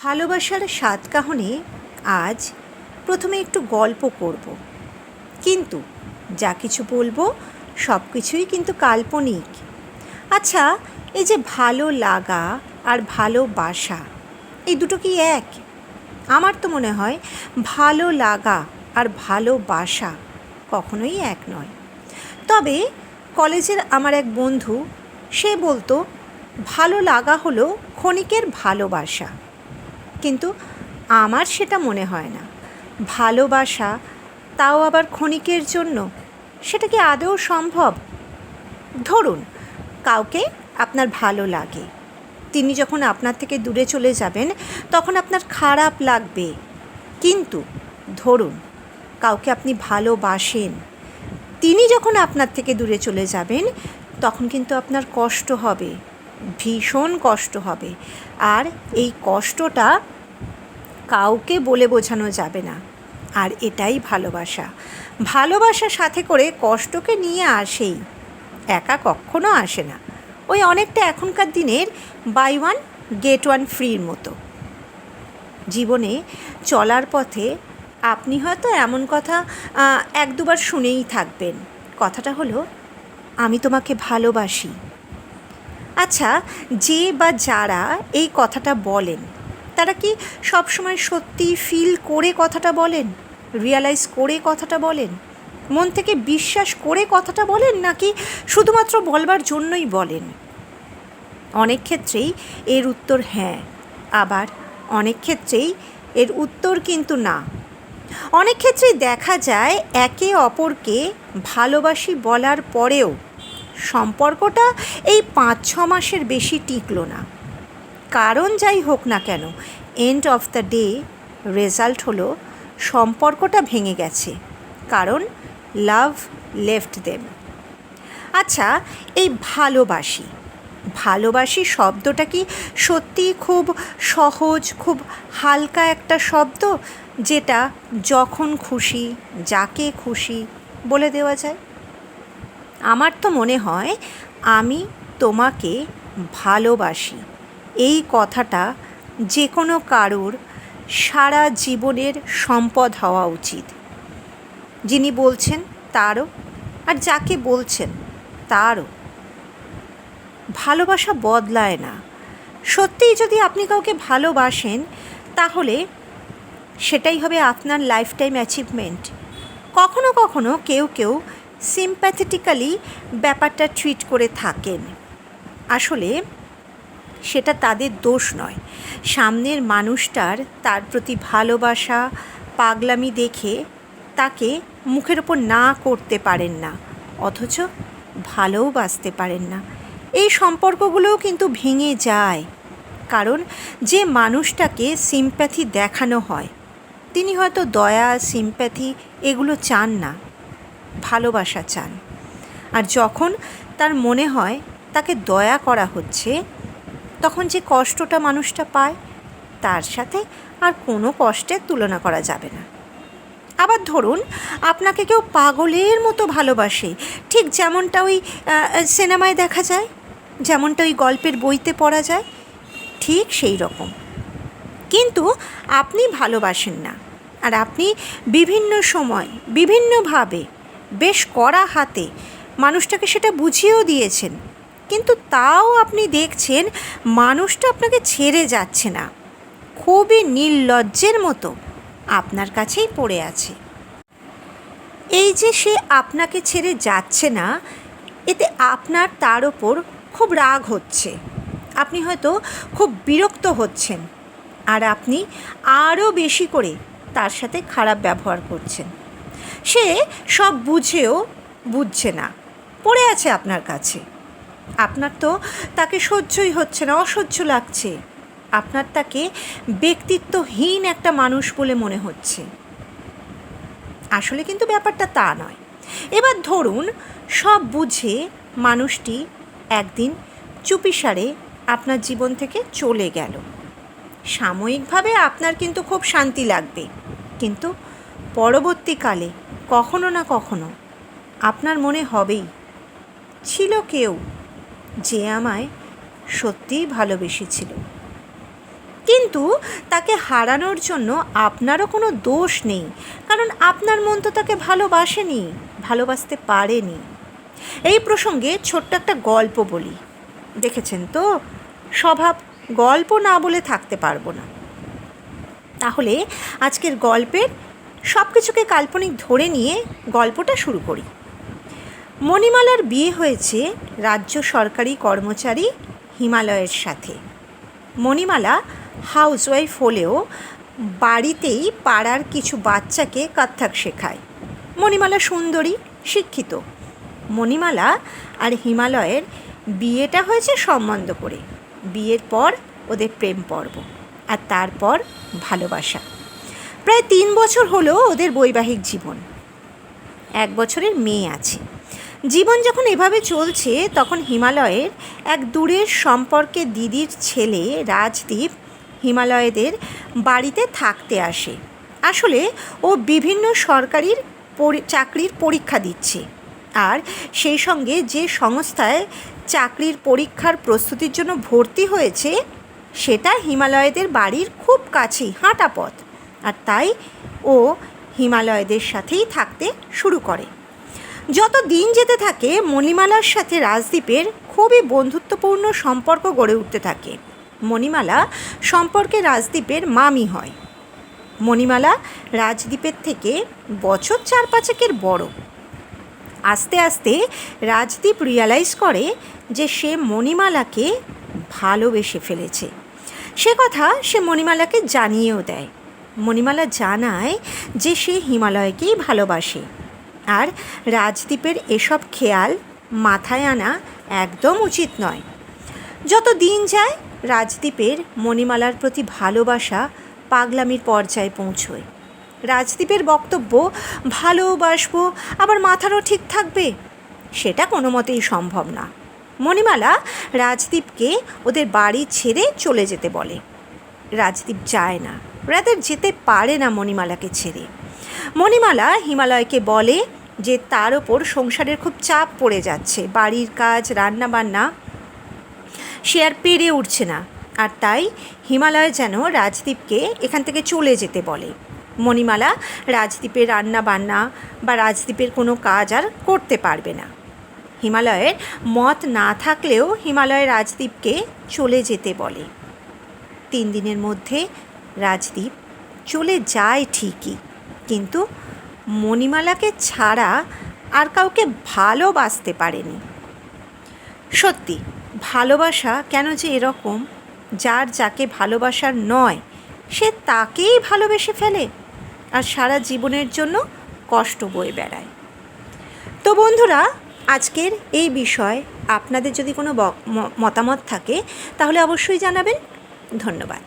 ভালোবাসার সাত কাহনে আজ প্রথমে একটু গল্প করব, কিন্তু যা কিছু বলবো সব কিছুই কিন্তু কাল্পনিক। আচ্ছা, এই যে ভালো লাগা আর ভালোবাসা, এই দুটো কি এক? আমার তো মনে হয় ভালো লাগা আর ভালোবাসা কখনোই এক নয়। তবে কলেজের আমার এক বন্ধু, সে বলতো ভালো লাগা হলো ক্ষণিকের ভালোবাসা, কিন্তু আমার সেটা মনে হয় না। ভালোবাসা, তাও আবার ক্ষণিকের জন্য, সেটা কি আদৌ সম্ভব? ধরুন, কাউকে আপনার ভালো লাগে, তিনি যখন আপনার থেকে দূরে চলে যাবেন তখন আপনার খারাপ লাগবে। কিন্তু ধরুন, কাউকে আপনি ভালোবাসেন, তিনি যখন আপনার থেকে দূরে চলে যাবেন তখন কিন্তু আপনার কষ্ট হবে, ভীষণ কষ্ট হবে। আর এই কষ্টটা কাউকে বলে বোঝানো যাবে না। আর এটাই ভালোবাসা। ভালোবাসা সাথে করে কষ্টকে নিয়ে আসেই, একা কখনো আসে না। ওই অনেকটা এখনকার দিনের বাই ওয়ান গেট ওয়ান ফ্রির মতো। জীবনে চলার পথে আপনি হয়তো এমন কথা এক দুবার শুনেই থাকবেন। কথাটা হলো, আমি তোমাকে ভালোবাসি। আচ্ছা, যে বা যারা এই কথাটা বলেন, তারা কি সবসময় সত্যি ফিল করে কথাটা বলেন, রিয়ালাইজ করে কথাটা বলেন, মন থেকে বিশ্বাস করে কথাটা বলেন, নাকি শুধুমাত্র বলবার জন্যই বলেন? অনেক ক্ষেত্রেই এর উত্তর হ্যাঁ, আবার অনেক ক্ষেত্রেই এর উত্তর কিন্তু না। অনেক ক্ষেত্রেই দেখা যায় একে অপরকে ভালোবাসি বলার পরেও সম্পর্কটা এই 5-6 মাসের বেশি টিকলো না। কারণ যাই হোক না কেন, end of the day result হলো সম্পর্কটা ভেঙে গেছে, কারণ লাভ লেফট দেম। আচ্ছা, এই ভালোবাসি ভালোবাসি শব্দটা কি সত্যিই খুব সহজ, খুব হালকা একটা শব্দ, যেটা যখন খুশি যাকে খুশি বলে দেওয়া যায়? আমার তো মনে হয় আমি তোমাকে ভালোবাসি এই কথাটা যে কোনো কারোর সারা জীবনের সম্পদ হওয়া উচিত। যিনি বলছেন তারও, আর যাকে বলছেন তারও। ভালোবাসা বদলায় না। সত্যিই যদি আপনি কাউকে ভালোবাসেন, তাহলে সেটাই হবে আপনার লাইফ টাইম অ্যাচিভমেন্ট। কখনো কখনো কেউ কেউ সিম্প্যাথেটিক্যালি ব্যাপারটা ট্রিট করে থাকেন। আসলে সেটা তাদের দোষ নয়। সামনের মানুষটার তার প্রতি ভালোবাসা, পাগলামি দেখে তাকে মুখের ওপর না করতে পারেন না, অথচ ভালোবাসতে পারেন না। এই সম্পর্কগুলোও কিন্তু ভেঙে যায়, কারণ যে মানুষটাকে সিম্প্যাথি দেখানো হয়, তিনি হয়তো দয়া, সিম্প্যাথি এগুলো চান না, ভালোবাসা চান। আর যখন তার মনে হয় তাকে দয়া করা হচ্ছে, তখন যে কষ্টটা মানুষটা পায়, তার সাথে আর কোনো কষ্টের তুলনা করা যাবে না। আবার ধরুন, আপনাকে কেউ পাগলের মতো ভালোবাসে, ঠিক যেমনটা ওই সিনেমায় দেখা যায়, যেমনটা ওই গল্পের বইতে পড়া যায়, ঠিক সেই রকম। কিন্তু আপনি ভালোবাসেন না, আর আপনি বিভিন্ন সময় বিভিন্নভাবে বেশ কড়া হাতে মানুষটাকে সেটা বুঝিয়েও দিয়েছেন, কিন্তু তাও আপনি দেখছেন মানুষটা আপনাকে ছেড়ে যাচ্ছে না, খুবই নির্লজ্জের মতো আপনার কাছেই পড়ে আছে। এই যে সে আপনাকে ছেড়ে যাচ্ছে না, এতে আপনার তার ওপর খুব রাগ হচ্ছে, আপনি হয়তো খুব বিরক্ত হচ্ছেন, আর আপনি আরও বেশি করে তার সাথে খারাপ ব্যবহার করছেন। সে সব বুঝেও বুঝছে না, পড়ে আছে আপনার কাছে। আপনার তো তাকে সহ্যই হচ্ছে না, অসহ্য লাগছে। আপনার তাকে ব্যক্তিত্বহীন একটা মানুষ বলে মনে হচ্ছে। আসলে কিন্তু ব্যাপারটা তা নয়। এবার ধরুন, সব বুঝে মানুষটি একদিন চুপিসারে আপনার জীবন থেকে চলে গেল। সাময়িকভাবে আপনার কিন্তু খুব শান্তি লাগবে, কিন্তু পরবর্তীকালে কখনো না কখনো আপনার মনে হবেই, ছিল কেউ যে আমায় সত্যিই ভালোবেসেছিল। কিন্তু তাকে হারানোর জন্য আপনারও কোনো দোষ নেই, কারণ আপনার মন তো তাকে ভালোবাসেনি, ভালোবাসতে পারেনি। এই প্রসঙ্গে ছোট্ট একটা গল্প বলি। দেখেছেন তো, স্বভাব গল্প না বলে থাকতে পারবো না। তাহলে আজকের গল্পের সব কিছুকে কাল্পনিক ধরে নিয়ে গল্পটা শুরু করি। মণিমালার বিয়ে হয়েছে রাজ্য সরকারি কর্মচারী হিমালয়ের সাথে। মণিমালা হাউসওয়াইফ হলেও বাড়িতেই পাড়ার কিছু বাচ্চাকে কত্থক শেখায়। মণিমালা সুন্দরী, শিক্ষিত। মণিমালা আর হিমালয়ের বিয়েটা হয়েছে সম্বন্ধ করে। বিয়ের পর ওদের প্রেম পর্ব, আর তারপর ভালোবাসা। প্রায় 3 বছর হলো ওদের বৈবাহিক জীবন। 1 বছরের মেয়ে আছে। জীবন যখন এভাবে চলছে, তখন হিমালয়ের এক দূরের সম্পর্কে দিদির ছেলে রাজদীপ হিমালয়দের বাড়িতে থাকতে আসে। আসলে ও বিভিন্ন সরকারি চাকরির পরীক্ষা দিচ্ছে, আর সেই সঙ্গে যে সংস্থায় চাকরির পরীক্ষার প্রস্তুতির জন্য ভর্তি হয়েছে সেটা হিমালয়দের বাড়ির খুব কাছেই, হাঁটা পথ। আর তাই ও হিমালয়দের সাথেই থাকতে শুরু করে। যত দিন যেতে থাকে, মণিমালার সাথে রাজদীপের খুবই বন্ধুত্বপূর্ণ সম্পর্ক গড়ে উঠতে থাকে। মণিমালা সম্পর্কে রাজদীপের মামি হয়। মণিমালা রাজদীপের থেকে বছর 4-5 বড়। আস্তে আস্তে রাজদীপ রিয়ালাইজ করে যে সে মণিমালাকে ভালোবেসে ফেলেছে। সে কথা সে মণিমালাকে জানিয়েও দেয়। মণিমালা জানায় যে সে হিমালয়কেই ভালোবাসে, আর রাজদীপের এসব খেয়াল মাথায় আনা একদম উচিত নয়। যত দিন যায়, রাজদীপের মণিমালার প্রতি ভালোবাসা পাগলামির পর্যায়ে পৌঁছয়। রাজদীপের বক্তব্য, ভালোবাসবো আবার মাথারও ঠিক থাকবে, সেটা কোনো মতেই সম্ভব না। মণিমালা রাজদীপকে ওদের বাড়ি ছেড়ে চলে যেতে বলে। রাজদীপ যায় না, রাদের যেতে পারে না মণিমালাকে ছেড়ে। মণিমালা হিমালয়কে বলে যে তার ওপর সংসারের খুব চাপ পড়ে যাচ্ছে, বাড়ির কাজ, রান্নাবান্না সে আর পেরে উঠছে না, আর তাই হিমালয় যেন রাজদীপকে এখান থেকে চলে যেতে বলে। মণিমালা রাজদীপের রান্নাবান্না বা রাজদীপের কোনো কাজ আর করতে পারবে না। হিমালয়ের মত না থাকলেও হিমালয় রাজদীপকে চলে যেতে বলে। 3 দিনের মধ্যে রাজদীপ চলে যায় ঠিকই, কিন্তু মণিমালাকে ছাড়া আর কাউকে ভালোবাসতে পারেনি। সত্যি, ভালোবাসা কেন যে এরকম, যার যাকে ভালোবাসার নয় সে তাকেই ভালোবেসে ফেলে আর সারা জীবনের জন্য কষ্ট বয়ে বেড়ায়। তো বন্ধুরা, আজকের এই বিষয় আপনাদের যদি কোনো মতামত থাকে তাহলে অবশ্যই জানাবেন। ধন্যবাদ।